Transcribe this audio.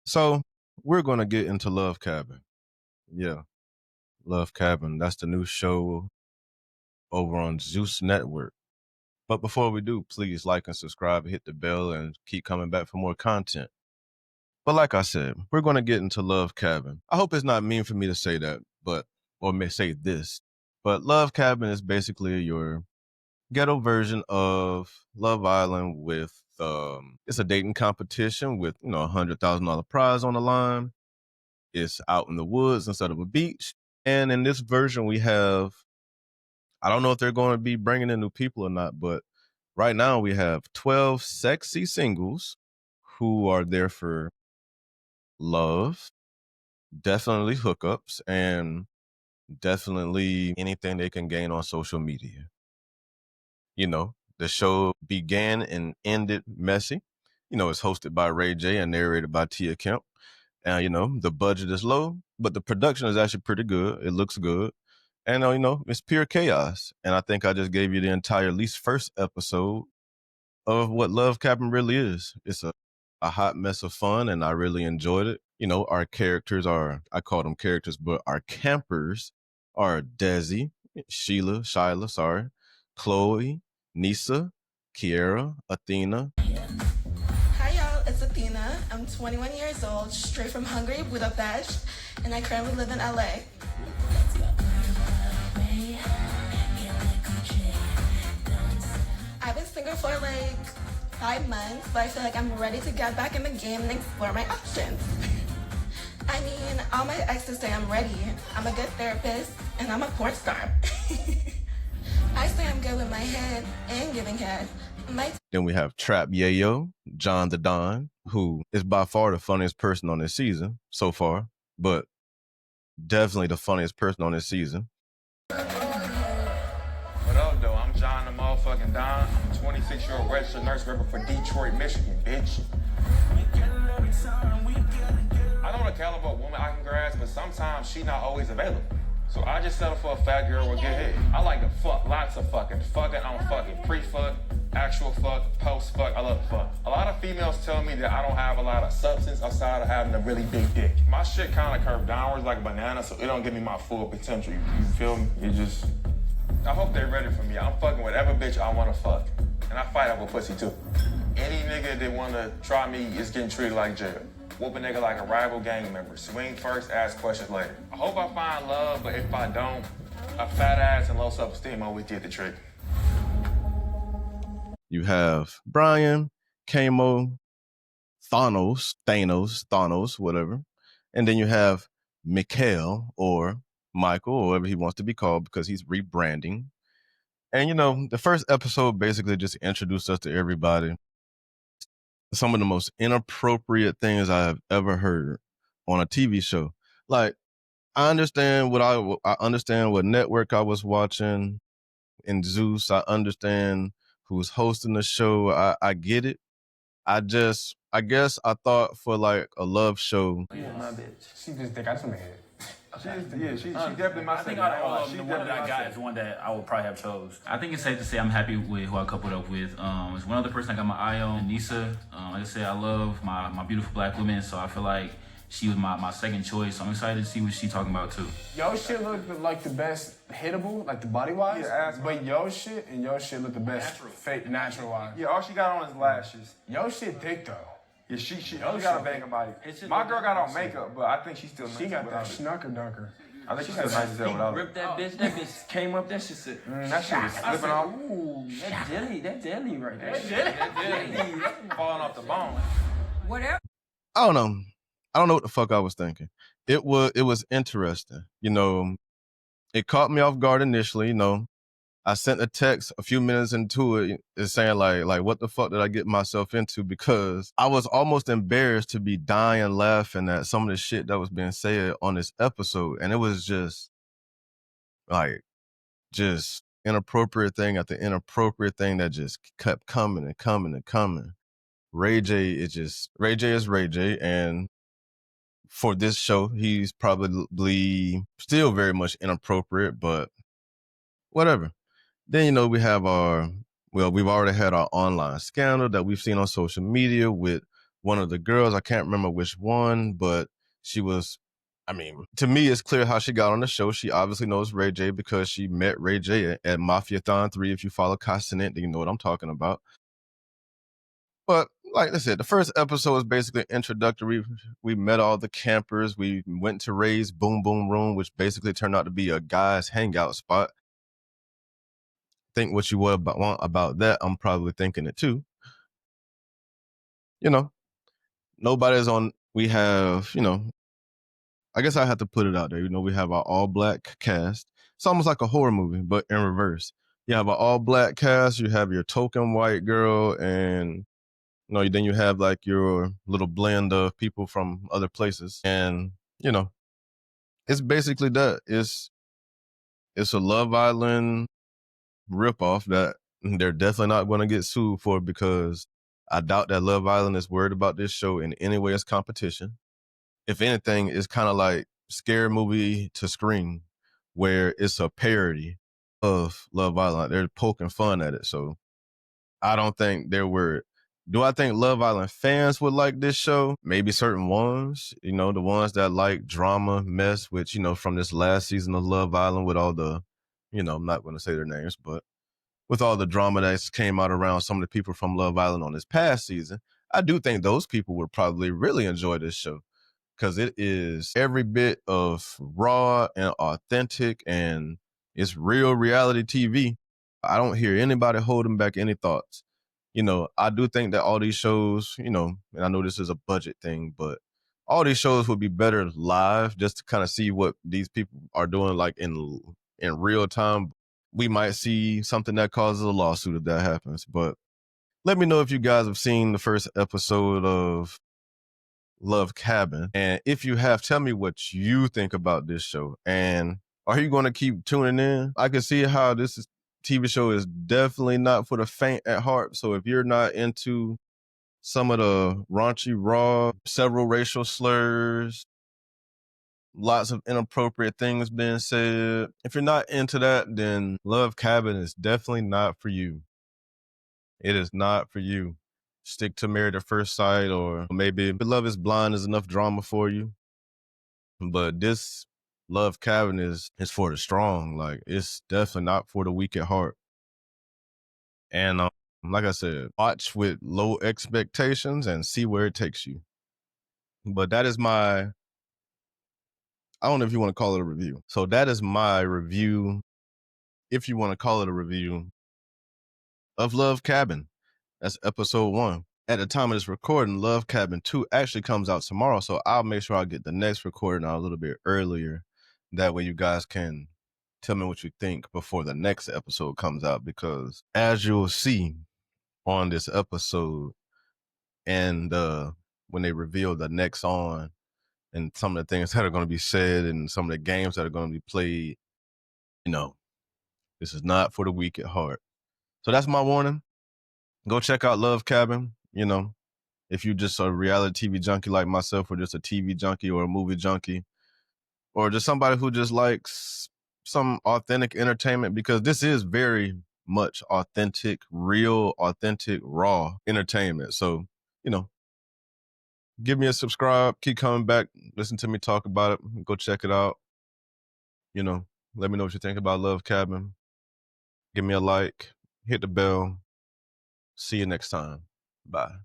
So we're gonna get into Love Cabin. Yeah, Love Cabin. That's the new show over on Zeus Network. But before we do, please like and subscribe, hit the bell, and keep coming back for more content. But like I said, we're gonna get into Love Cabin. I hope it's not mean for me to say that, but or may say this. But Love Cabin is basically your ghetto version of Love Island with it's a dating competition with $100,000 prize on the line. It's out in the woods instead of a beach. And in this version, we have, I don't know if they're going to be bringing in new people or not, but right now we have 12 sexy singles who are there for love, definitely hookups, and definitely anything they can gain on social media. The show began and ended messy. It's hosted by Ray J and narrated by Tia Kemp. And, the budget is low, but the production is actually pretty good. It looks good. And, it's pure chaos. And I think I just gave you the entire, at least first episode of what Love Cabin really is. It's a hot mess of fun, and I really enjoyed it. Our characters I call them characters, but our campers are Desi, Shyla, sorry, Chloe, Nisa, Kiera, Athena. Hi y'all, it's Athena. I'm 21 years old, straight from Hungary, Budapest, and I currently live in LA. I've been single for like 5 months, but I feel like I'm ready to get back in the game and explore my options. I mean, all my exes say I'm ready. I'm a good therapist, and I'm a porn star. I say I'm good with my head and giving head. Then we have Trap Yayo, John the Don, who is by far the funniest person on this season so far, but definitely the funniest person on this season. What up, though? I'm John the motherfucking Don. I'm a 26-year-old registered nurse working for Detroit, Michigan, bitch. I know the caliber of woman I can grasp, but sometimes she not always available. So I just settle for a fat girl with good head. I like to fuck, lots of fucking. Fucking, I'm fucking pre-fuck, actual fuck, post-fuck. I love to fuck. A lot of females tell me that I don't have a lot of substance outside of having a really big dick. My shit kind of curved downwards like a banana, so it don't give me my full potential. You feel me? I hope they're ready for me. I'm fucking whatever bitch I want to fuck. And I fight over pussy, too. Any nigga that want to try me is getting treated like jail. Whoop a nigga like a rival gang member. Swing first, ask questions later. I hope I find love, but if I don't, a fat ass and low self-esteem always did the trick. You have Brian, Kamo, Thanos, whatever. And then you have Mikhail or Michael, or whatever he wants to be called because he's rebranding. And, the first episode basically just introduced us to everybody. Some of the most inappropriate things I have ever heard on a TV show. Like, I understand what network I was watching in Zeus. I understand who's hosting the show. I get it. I guess I thought for like a love show. Yeah, my bitch. She just think I just made it. She definitely my I think out of all of them, the one that I got is one that I would probably have chose. I think it's safe to say I'm happy with who I coupled up with. It's one other person I got my eye on, Nisa. Like I said, I love my beautiful black women, so I feel like she was my second choice. So I'm excited to see what she's talking about too. Yo shit look like the best hittable, like the body wise. Yeah, but yo shit look the best fake natural wise. Yeah, all she got on is lashes. Yo shit thick though. Yeah, she got a banging body. My girl got on makeup, but I think she's still nice. She got that schnucker dunker. I think she's still nice as hell without it. Ripped that bitch. That bitch came up. That shit said. That shit is slipping off. Ooh, that jelly. That jelly right there. That jelly. Falling off the bone. Whatever. I don't know. I don't know what the fuck I was thinking. It was interesting. It caught me off guard initially. I sent a text a few minutes into it saying like what the fuck did I get myself into, because I was almost embarrassed to be dying laughing at some of the shit that was being said on this episode. And it was just inappropriate thing after inappropriate thing that just kept coming and coming and coming. Ray J is Ray J, and for this show, he's probably still very much inappropriate, but whatever. Then, we have we've already had our online scandal that we've seen on social media with one of the girls. I can't remember which one, but she was, I mean, to me, it's clear how she got on the show. She obviously knows Ray J because she met Ray J at Mafiathon 3. If you follow Consonant, then you know what I'm talking about. But like I said, the first episode was basically introductory. We met all the campers. We went to Ray's Boom Boom Room, which basically turned out to be a guy's hangout spot. Think what you want about that. I'm probably thinking it too. You know, nobody's on. We have, I guess I have to put it out there. We have our all black cast. It's almost like a horror movie, but in reverse. You have an all black cast. You have your token white girl, and then you have like your little blend of people from other places, and it's basically that. It's a Love Island ripoff that they're definitely not going to get sued for, because I doubt that Love Island is worried about this show in any way as competition. If anything, it's kind of like Scary Movie to Scream, where it's a parody of Love Island. They're poking fun at it, so I don't think they're worried. Do I think Love Island fans would like this show? Maybe certain ones, the ones that like drama, mess, which, from this last season of Love Island with all the, I'm not going to say their names, but with all the drama that's came out around some of the people from Love Island on this past season, I do think those people would probably really enjoy this show, because it is every bit of raw and authentic, and it's real reality TV. I don't hear anybody holding back any thoughts. I do think that all these shows, and I know this is a budget thing, but all these shows would be better live, just to kind of see what these people are doing like in real time. We might see something that causes a lawsuit if that happens. But let me know if you guys have seen the first episode of Love Cabin. And if you have, tell me what you think about this show. And are you going to keep tuning in? I can see how this TV show is definitely not for the faint at heart. So if you're not into some of the raunchy, raw, several racial slurs, lots of inappropriate things being said, if you're not into that, then Love Cabin is definitely not for you. It is not for you. Stick to Married at First Sight, or maybe Love is Blind is enough drama for you. But this Love Cabin is for the strong. Like, it's definitely not for the weak at heart. And like I said, watch with low expectations and see where it takes you. But that is I don't know if you want to call it a review. So that is my review, if you want to call it a review, of Love Cabin. That's episode 1. At the time of this recording, Love Cabin 2 actually comes out tomorrow, so I'll make sure I get the next recording out a little bit earlier. That way you guys can tell me what you think before the next episode comes out, because as you'll see on this episode, and when they reveal the next on, and some of the things that are going to be said, and some of the games that are going to be played, this is not for the weak at heart. So that's my warning. Go check out Love Cabin. If you're just a reality TV junkie like myself, or just a TV junkie or a movie junkie, or just somebody who just likes some authentic entertainment, because this is very much authentic, real, authentic, raw entertainment. So, give me a subscribe, keep coming back, listen to me talk about it, go check it out. Let me know what you think about Love Cabin. Give me a like, hit the bell. See you next time. Bye.